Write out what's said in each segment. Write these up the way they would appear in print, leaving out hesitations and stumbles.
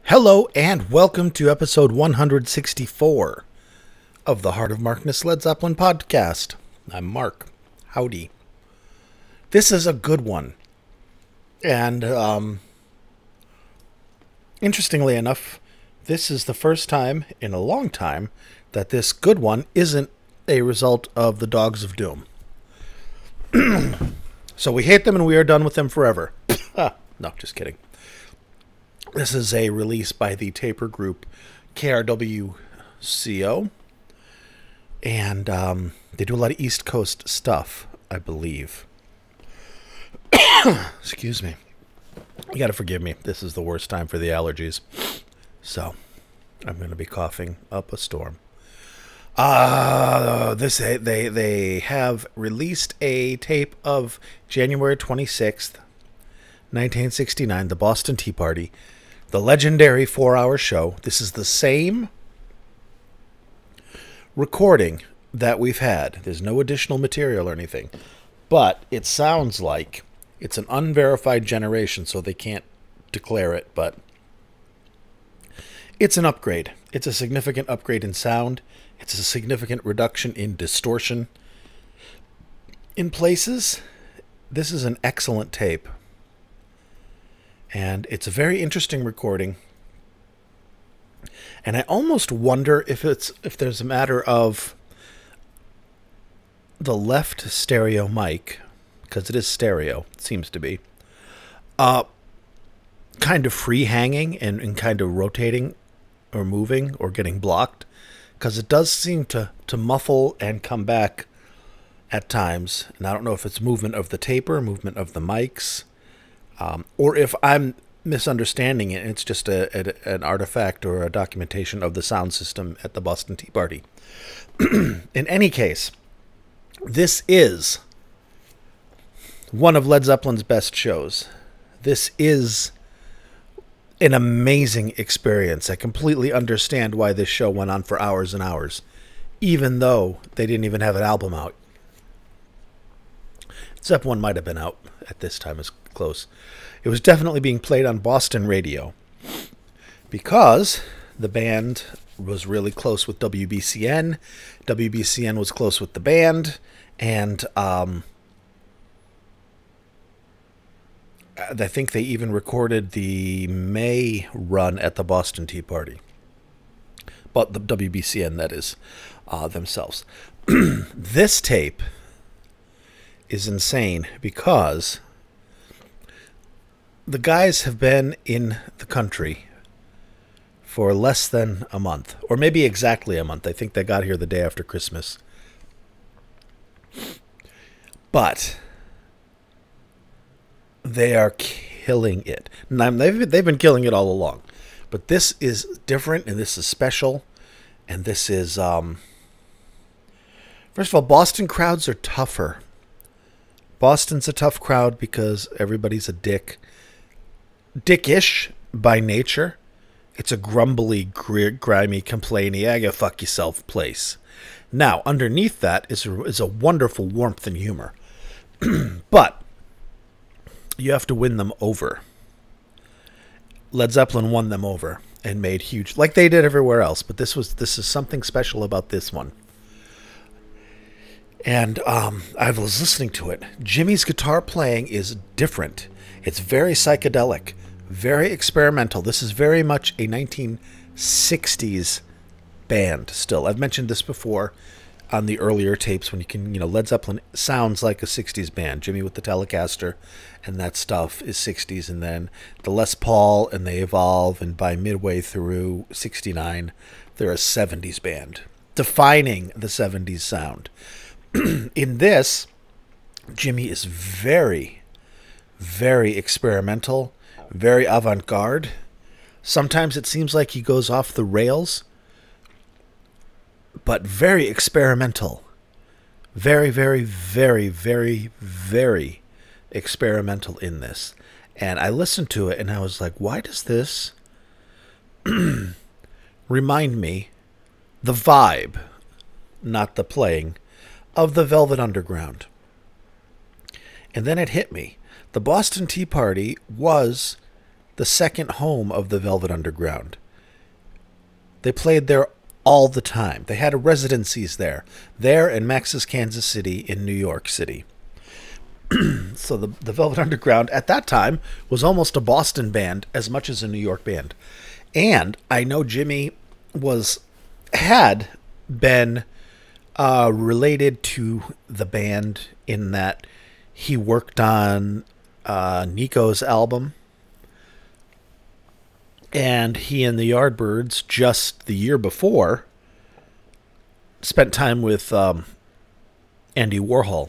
Hello and welcome to episode 164 of the Heart of Markness Led Zeppelin podcast. I'm Mark. Howdy. This is a good one. And interestingly enough, this is the first time in a long time that this good one isn't a result of the Dogs of Doom. So we hate them and we are done with them forever. No, just kidding. This is a release by the taper group KRWCO. And they do a lot of East Coast stuff, I believe. Excuse me. You gotta forgive me. This is the worst time for the allergies. So, I'm going to be coughing up a storm. They have released a tape of January 26th, 1969, the Boston Tea Party, the legendary 4-hour show. This is the same recording that we've had. There's no additional material or anything, but it sounds like it's an unverified generation, so they can't declare it, but it's an upgrade. It's a significant upgrade in sound. It's a significant reduction in distortion. In places, this is an excellent tape. And it's a very interesting recording. And I almost wonder if there's a matter of the left stereo mic, because it is stereo, it seems to be, kind of free hanging and kind of rotating or moving or getting blocked, because it does seem to muffle and come back at times. And I don't know if it's movement of the taper, movement of the mics, or if I'm misunderstanding it, it's just an artifact or a documentation of the sound system at the Boston Tea Party. In any case, this is one of Led Zeppelin's best shows. This is an amazing experience. I completely understand why this show went on for hours and hours, even though they didn't even have an album out. Zeppelin might have been out at this time, is close. It was definitely being played on Boston radio because the band was really close with WBCN. WBCN was close with the band, and I think they even recorded the May run at the Boston Tea Party. But the WBCN, that is, themselves. This tape is insane because the guys have been in the country for less than a month, or maybe exactly a month. I think they got here the day after Christmas. But they are killing it. Now, they've been killing it all along. But this is different, and this is special. And this is, first of all, Boston crowds are tougher. Boston's a tough crowd because everybody's a dick. Dickish by nature. It's a grumbly, grimy, complainy, go fuck yourself place. Now, underneath that is a wonderful warmth and humor. But you have to win them over. Led Zeppelin won them over and made huge, like they did everywhere else. But this is something special about this one. And I was listening to it. Jimmy's guitar playing is different. It's very psychedelic, very experimental. This is very much a 1960s band still. I've mentioned this before on the earlier tapes when Led Zeppelin sounds like a 60s band. Jimmy with the Telecaster and that stuff is 60s. And then the Les Paul, and they evolve. And by midway through 69, they're a 70s band, defining the 70s sound. In this, Jimmy is very, very experimental, very avant-garde. Sometimes it seems like he goes off the rails, but very experimental. Very, very, very, very, very experimental in this. And I listened to it and I was like, why does this remind me, the vibe, not the playing, of the Velvet Underground? And then it hit me. The Boston Tea Party was the second home of the Velvet Underground. They played there all the time. They had residencies there in Max's Kansas City, in New York City. So the Velvet Underground at that time was almost a Boston band as much as a New York band. And I know Jimmy had been related to the band in that he worked on Nico's album. And he and the Yardbirds, just the year before, spent time with Andy Warhol.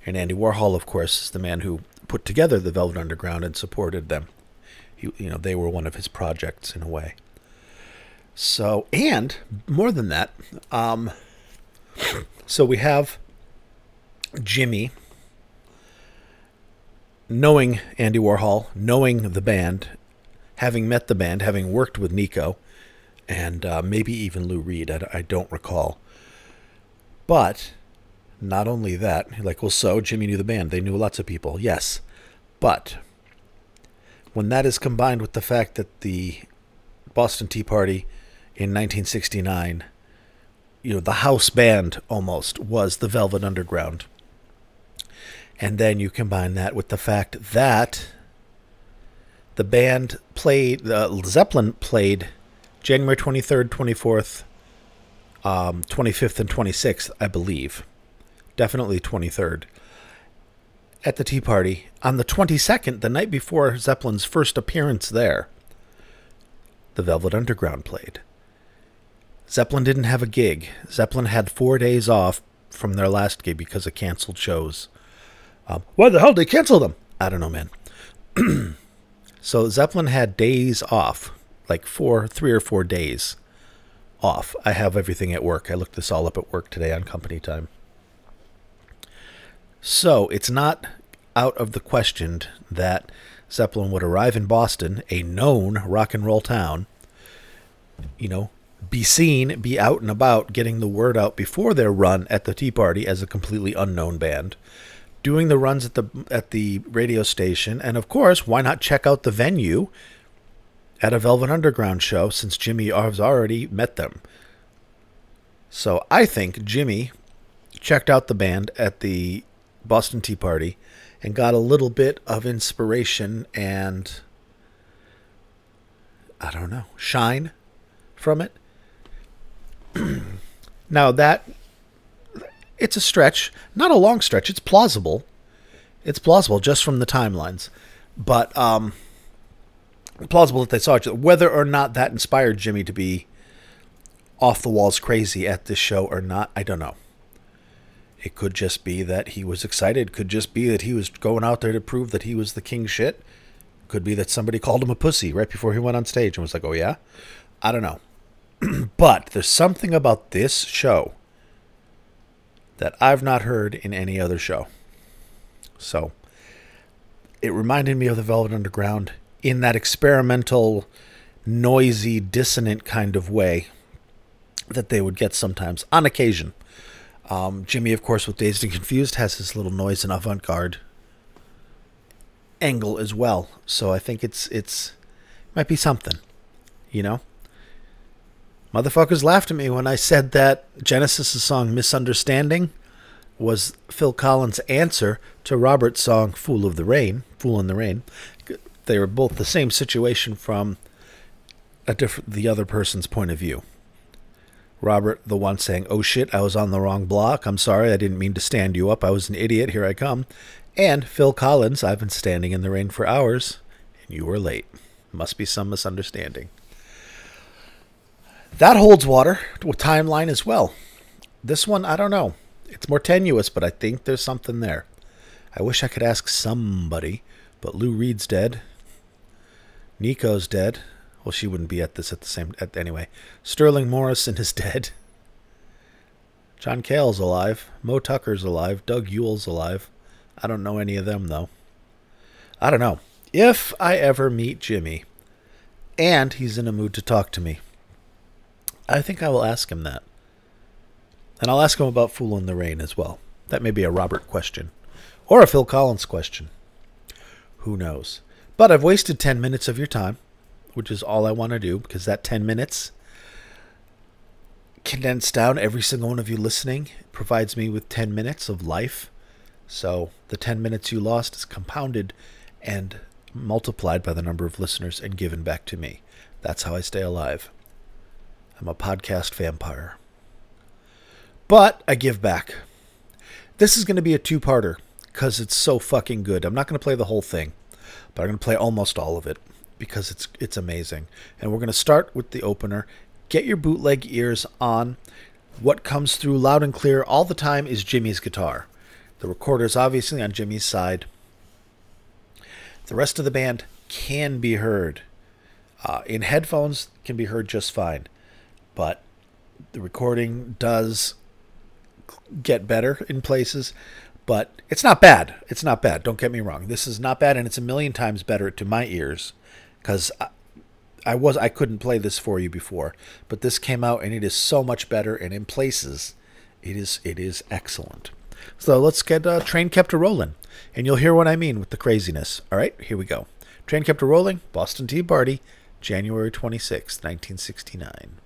And Andy Warhol, of course, is the man who put together the Velvet Underground and supported them. They were one of his projects in a way. So, and more than that, so we have Jimmy knowing Andy Warhol, knowing the band, having met the band, having worked with Nico, and maybe even Lou Reed, I don't recall. But not only that, so Jimmy knew the band. They knew lots of people, yes. But when that is combined with the fact that the Boston Tea Party in 1969, the house band almost was the Velvet Underground. And then you combine that with the fact that the band played, Zeppelin played January 23rd, 24th, 25th, and 26th, I believe. Definitely 23rd. At the Tea Party. On the 22nd, the night before Zeppelin's first appearance there, the Velvet Underground played. Zeppelin didn't have a gig. Zeppelin had 4 days off from their last gig because of canceled shows. Why the hell did they cancel them? I don't know, man. So Zeppelin had days off, like 3 or 4 days off. I have everything at work. I looked this all up at work today on company time. So it's not out of the question that Zeppelin would arrive in Boston, a known rock and roll town, be seen, be out and about, getting the word out before their run at the Tea Party as a completely unknown band, doing the runs at the radio station, and of course, why not check out the venue at a Velvet Underground show, since Jimmy has already met them. So I think Jimmy checked out the band at the Boston Tea Party and got a little bit of inspiration and, I don't know, shine from it. Now that, it's a stretch, not a long stretch, it's plausible. It's plausible just from the timelines. But plausible that they saw each other. Whether or not that inspired Jimmy to be off the walls crazy at this show or not, I don't know. It could just be that he was excited. Could just be that he was going out there to prove that he was the king shit. Could be that somebody called him a pussy right before he went on stage and was like, oh yeah? I don't know. But there's something about this show that I've not heard in any other show. So it reminded me of the Velvet Underground in that experimental, noisy, dissonant kind of way that they would get sometimes, on occasion. Jimmy, of course, with Dazed and Confused, has his little noise and avant-garde angle as well. So I think it's might be something, Motherfuckers laughed at me when I said that Genesis' song Misunderstanding was Phil Collins' answer to Robert's song Fool in the Rain. They were both the same situation from the other person's point of view. Robert, the one saying, oh shit, I was on the wrong block. I'm sorry, I didn't mean to stand you up. I was an idiot. Here I come. And Phil Collins, I've been standing in the rain for hours, and you were late. Must be some misunderstanding. That holds water with timeline as well. This one, I don't know. It's more tenuous, but I think there's something there. I wish I could ask somebody, but Lou Reed's dead. Nico's dead. Well, she wouldn't be at this anyway. Sterling Morrison is dead. John Cale's alive. Mo Tucker's alive. Doug Yule's alive. I don't know any of them, though. I don't know. If I ever meet Jimmy, and he's in a mood to talk to me, I think I will ask him that. And I'll ask him about Fool in the Rain as well. That may be a Robert question. Or a Phil Collins question. Who knows? But I've wasted 10 minutes of your time, which is all I want to do, because that 10 minutes condensed down, every single one of you listening provides me with 10 minutes of life. So the 10 minutes you lost is compounded and multiplied by the number of listeners and given back to me. That's how I stay alive. I'm a podcast vampire. But I give back. This is going to be a two-parter because it's so fucking good. I'm not going to play the whole thing, but I'm going to play almost all of it because it's amazing. And we're going to start with the opener. Get your bootleg ears on. What comes through loud and clear all the time is Jimmy's guitar. The recorder is obviously on Jimmy's side. The rest of the band can be heard. In headphones, can be heard just fine. But the recording does get better in places. But it's not bad. It's not bad. Don't get me wrong. This is not bad, and it's a million times better to my ears. Because I couldn't play this for you before. But this came out, and it is so much better. And in places, it is excellent. So let's get Train Kept a Rollin', and you'll hear what I mean with the craziness. All right, here we go. Train Kept a Rolling, Boston Tea Party, January 26, 1969.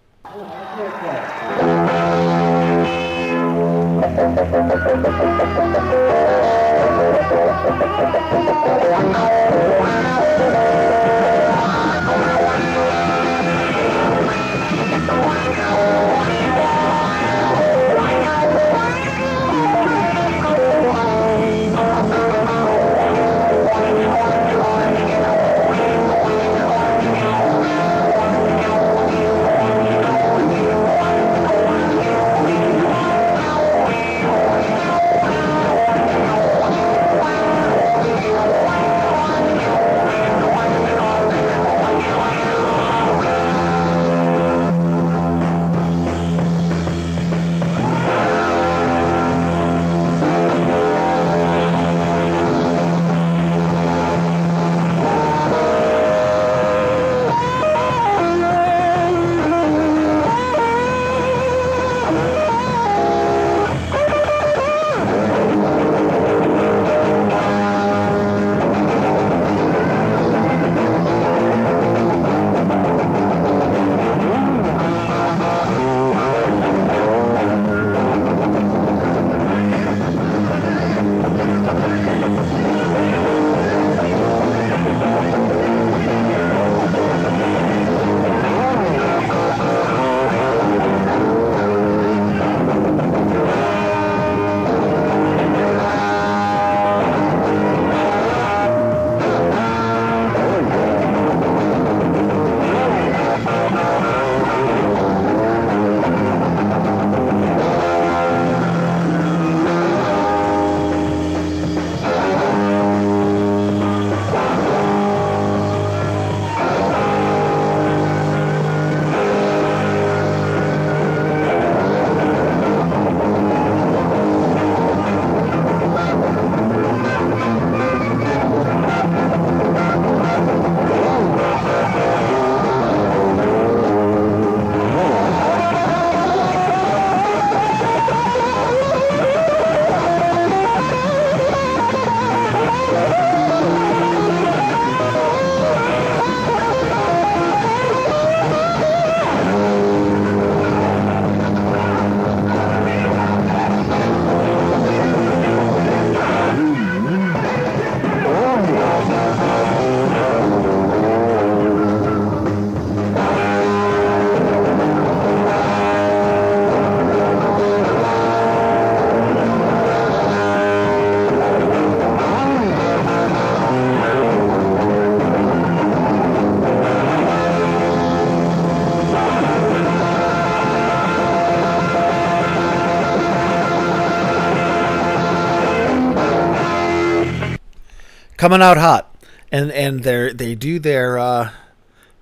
Coming out hot, and they do their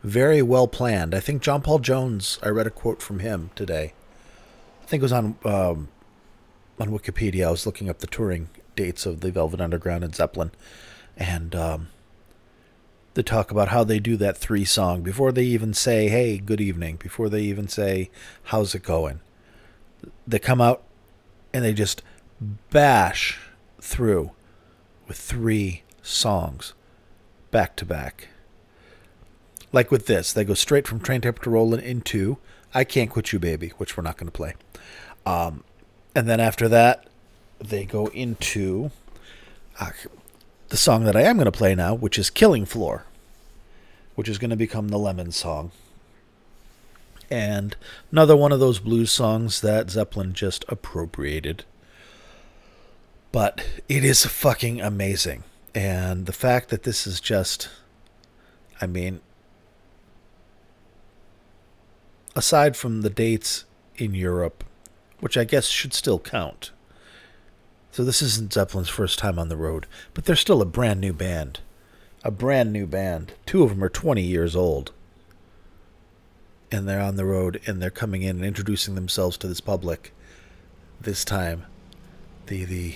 very well planned. I think John Paul Jones. I read a quote from him today. I think it was on Wikipedia. I was looking up the touring dates of the Velvet Underground and Zeppelin, and they talk about how they do that 3 song before they even say "Hey, good evening," before they even say "How's it going." They come out and they just bash through with 3 songs back to back. Like with this, they go straight from Train Temperature Rollin' into I Can't Quit You Baby, which we're not going to play. And then after that, they go into the song that I am going to play now, which is Killing Floor, which is going to become the Lemon song. And another one of those blues songs that Zeppelin just appropriated. But it is fucking amazing. And the fact that this is just, I mean, aside from the dates in Europe, which I guess should still count. So this isn't Zeppelin's first time on the road, but they're still a brand new band. A brand new band. Two of them are 20 years old. And they're on the road, and they're coming in and introducing themselves to this public. This time, the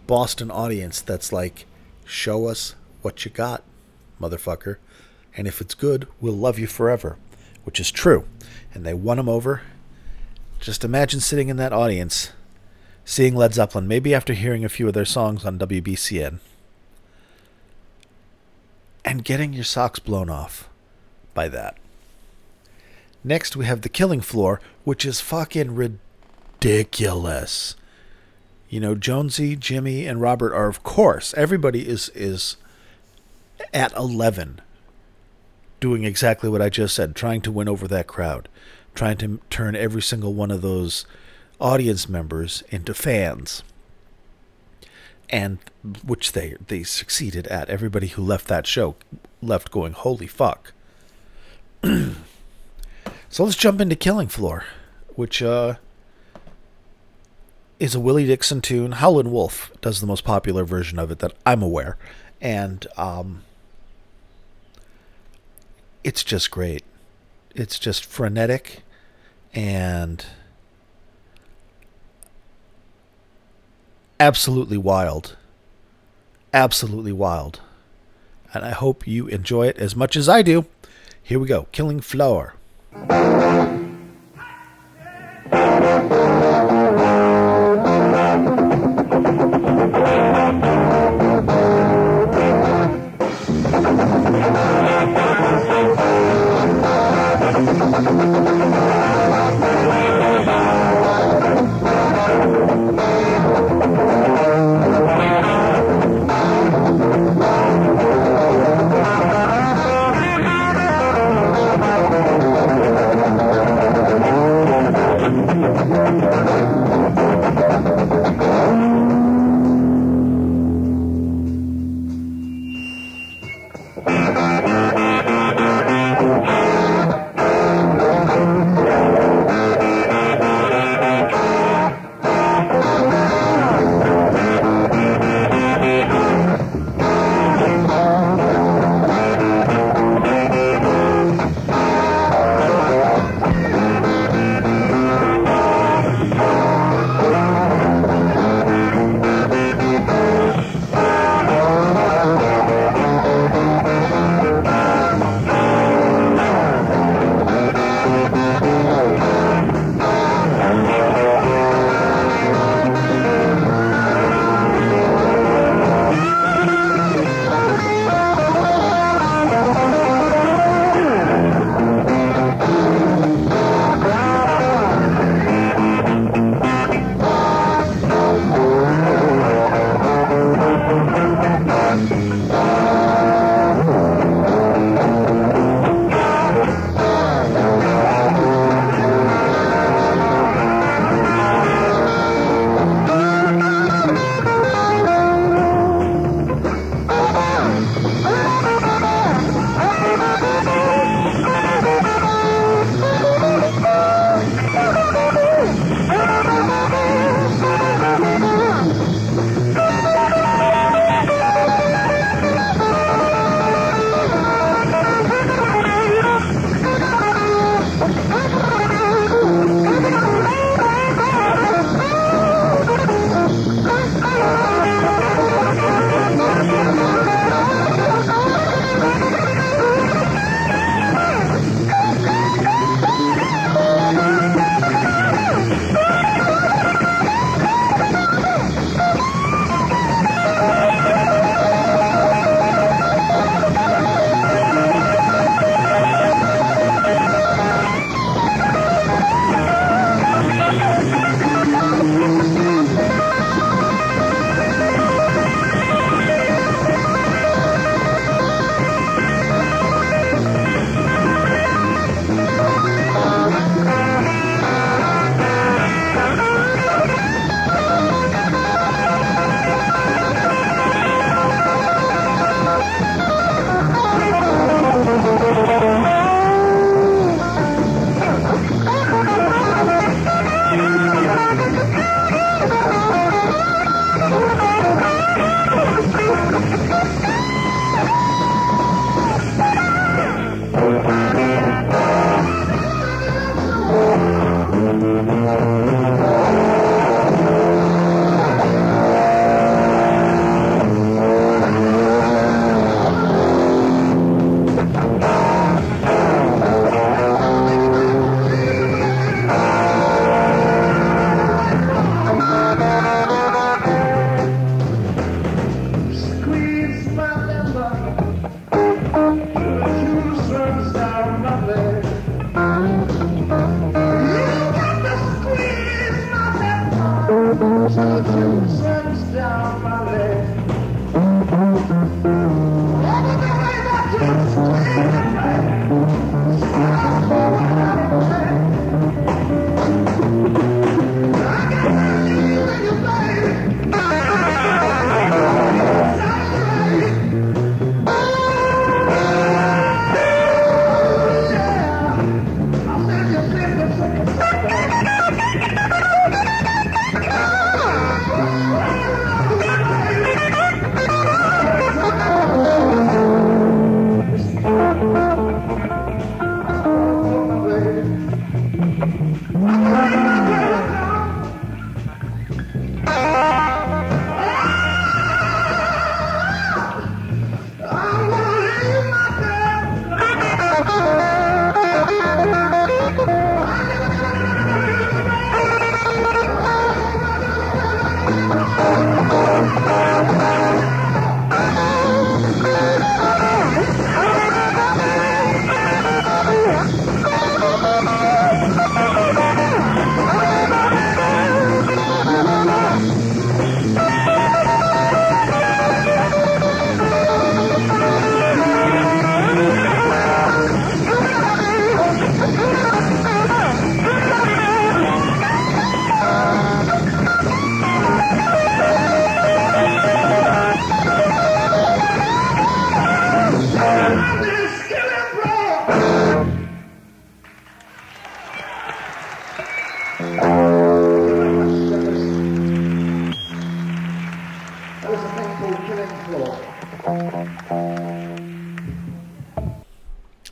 Boston audience that's like, show us what you got, motherfucker. And if it's good, we'll love you forever. Which is true. And they won them over. Just imagine sitting in that audience, seeing Led Zeppelin, maybe after hearing a few of their songs on WBCN, and getting your socks blown off by that. Next, we have The Killing Floor, which is fucking ridiculous. You know, Jonesy, Jimmy, and Robert are, of course, everybody is at 11, doing exactly what I just said, trying to win over that crowd, trying to turn every single one of those audience members into fans. And which they succeeded at. Everybody who left that show left going, holy fuck. So let's jump into Killing Floor, which is a Willie Dixon tune. Howlin' Wolf does the most popular version of it that I'm aware. And it's just great. It's just frenetic and absolutely wild. Absolutely wild. And I hope you enjoy it as much as I do. Here we go. Killing Floor.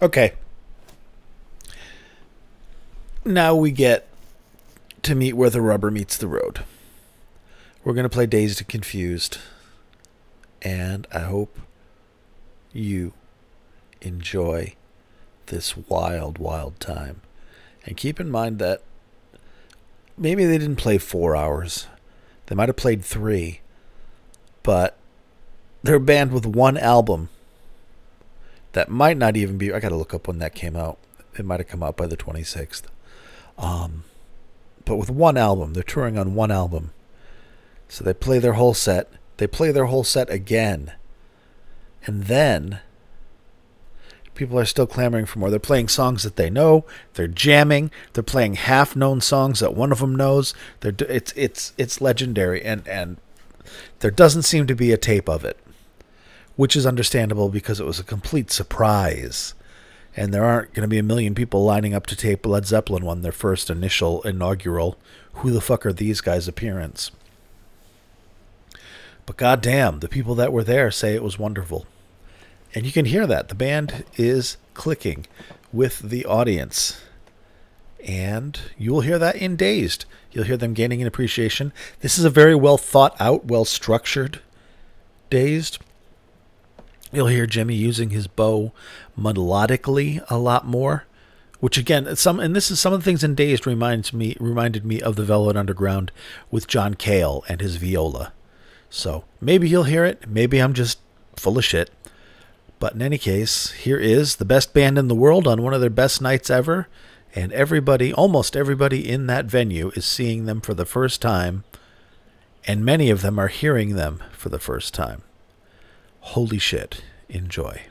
Okay. Now we get to meet where the rubber meets the road. We're going to play Dazed and Confused. And I hope you enjoy this wild, wild time. And keep in mind that maybe they didn't play 4 hours. They might have played 3. But they're a band with one album that might not even be... I got to look up when that came out. It might have come out by the 26th. But with one album. They're touring on one album. So they play their whole set. They play their whole set again. And then people are still clamoring for more. They're playing songs that they know. They're jamming. They're playing half-known songs that one of them knows. It's legendary. And there doesn't seem to be a tape of it, which is understandable because it was a complete surprise. And there aren't going to be a million people lining up to tape Led Zeppelin when their first inaugural "Who the fuck are these guys" appearance. But goddamn, the people that were there say it was wonderful. And you can hear that. The band is clicking with the audience. And you will hear that in Dazed. You'll hear them gaining an appreciation. This is a very well thought out, well structured Dazed. You'll hear Jimmy using his bow melodically a lot more. Which again, this is some of the things in Dazed reminded me of the Velvet Underground with John Cale and his viola. So maybe you'll hear it. Maybe I'm just full of shit. But in any case, here is the best band in the world on one of their best nights ever. And almost everybody in that venue is seeing them for the first time. And many of them are hearing them for the first time. Holy shit. Enjoy.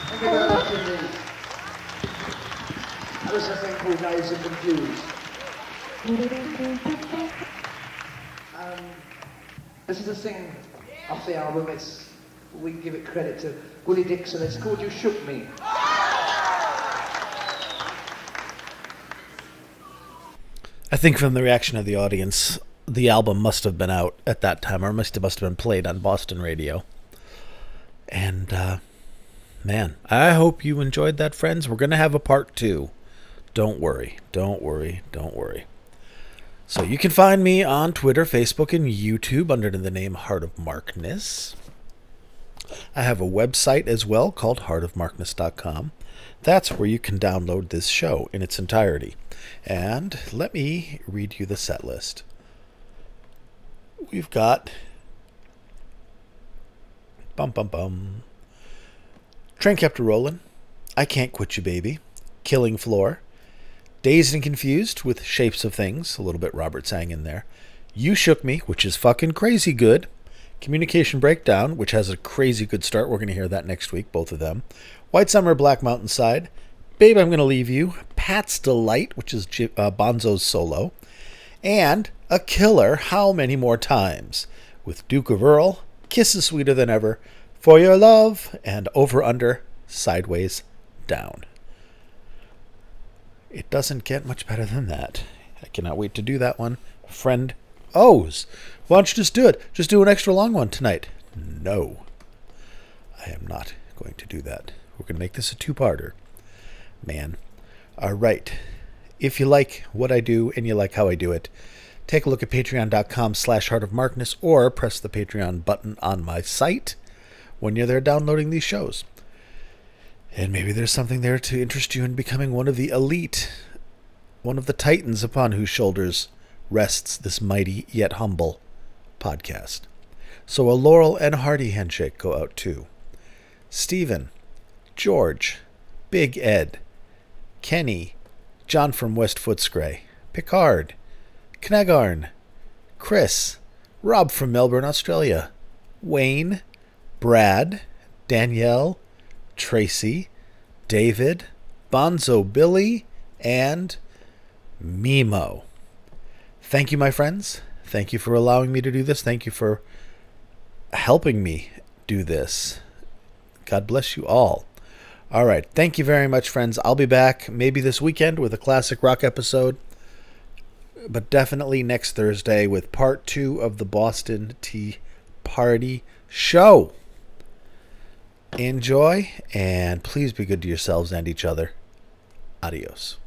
Thank you very much indeed. That was a thing called Dazed and Confused. This is a thing off the album. We can give it credit to Willie Dixon. It's called You Shook Me. I think from the reaction of the audience, the album must have been out at that time, or must have been played on Boston radio. And, man, I hope you enjoyed that, friends. We're going to have a part 2. Don't worry, don't worry, don't worry. So you can find me on Twitter, Facebook, and YouTube under the name Heart of Markness. I have a website as well called heartofmarkness.com. That's where you can download this show in its entirety. And let me read you the set list. We've got Train Kept A-Rollin', I Can't Quit You Baby, Killing Floor, Dazed and Confused with Shapes of Things, a little bit Robert sang in there, You Shook Me, which is fucking crazy good, Communication Breakdown, which has a crazy good start, we're going to hear that next week, both of them, White Summer, Black Mountainside, Babe, I'm Gonna Leave You, Pat's Delight, which is Bonzo's solo, and a killer, How Many More Times, with Duke of Earl, Kisses Sweeter Than Ever, For Your Love, and Over Under, Sideways Down. It doesn't get much better than that. I cannot wait to do that one. Friend O's. Why don't you just do it? Just do an extra long one tonight. No. I am not going to do that. We're going to make this a 2-parter. Man. All right. If you like what I do and you like how I do it, take a look at patreon.com/heartofmarkness or press the Patreon button on my site when you're there downloading these shows. And maybe there's something there to interest you in becoming one of the elite, one of the titans upon whose shoulders rests this mighty yet humble podcast. So a Laurel and Hardy handshake go out to Stephen, George, Big Ed, Kenny, John from West Footscray, Picard, Knagarn, Chris, Rob from Melbourne, Australia, Wayne, Brad, Danielle, Tracy, David, Bonzo Billy, and Mimo. Thank you, my friends. Thank you for allowing me to do this. Thank you for helping me do this. God bless you all. All right. Thank you very much, friends. I'll be back maybe this weekend with a classic rock episode, but definitely next Thursday with part 2 of the Boston Tea Party show. Enjoy, and please be good to yourselves and each other. Adios.